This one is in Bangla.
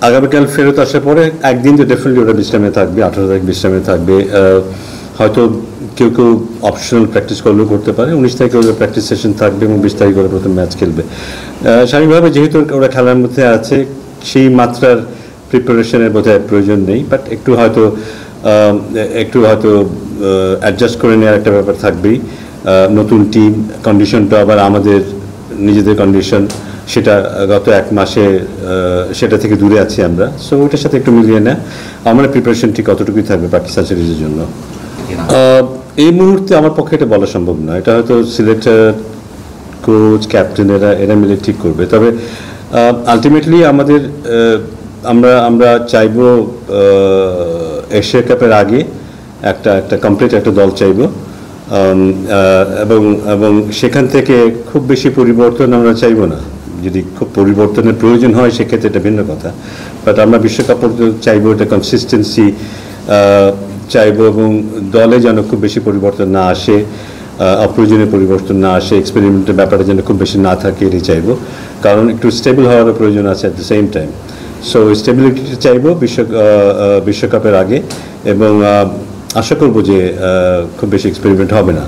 আগামীকাল ফেরত আসার পরে একদিন তো ডেফিনেটলি ওরা বিশ্রামে থাকবে, 18 তারিখ বিশ্রামে থাকবে। হয়তো কেউ কেউ অপশনাল প্র্যাকটিস করলেও করতে পারে। 19 তারিখে ওদের প্র্যাকটিস সেশন থাকবে এবং 20 তারিখে ওরা প্রথম ম্যাচ খেলবে। স্বাভাবিকভাবে যেহেতু ওরা খেলার মধ্যে আছে, সেই মাত্রার প্রিপারেশনের বোধহয় প্রয়োজন নেই, বাট একটু হয়তো অ্যাডজাস্ট করে নেওয়ার একটা ব্যাপার থাকবেই। নতুন টিম, কন্ডিশনটা আবার আমাদের নিজেদের কন্ডিশন, সেটা গত এক মাসে সেটা থেকে দূরে আছি আমরা। সো ওটার সাথে একটু মিলিয়ে নেয় আমার প্রিপারেশন ঠিক কতটুকুই থাকবে পাকিস্তান সিরিজের জন্য। এই মুহূর্তে আমার পক্ষে এটা বলা সম্ভব না। এটা হয়তো সিলেক্টর, কোচ, ক্যাপ্টেন এরা মিলে ঠিক করবে। তবে আলটিমেটলি আমাদের আমরা চাইব এশিয়া কাপের আগে একটা কমপ্লিট একটা দল চাইব, এবং সেখান থেকে খুব বেশি পরিবর্তন আমরা চাইব না। যদি খুব পরিবর্তনের প্রয়োজন হয় সেক্ষেত্রে এটা ভিন্ন কথা, বাট আমরা বিশ্বকাপ চাইব, এটা কনসিস্টেন্সি চাইব, এবং দলে যেন খুব বেশি পরিবর্তন না আসে, অপ্রয়োজনীয় পরিবর্তন না আসে, এক্সপেরিমেন্টের ব্যাপারে যেন খুব বেশি না থাকে, এটাই চাইব। কারণ একটু স্টেবল হওয়ারও প্রয়োজন আছে at the same time. So স্টেবিলিটিটা চাইব বিশ্বকাপের আগে, এবং আশা করব যে খুব বেশি এক্সপেরিমেন্ট হবে না।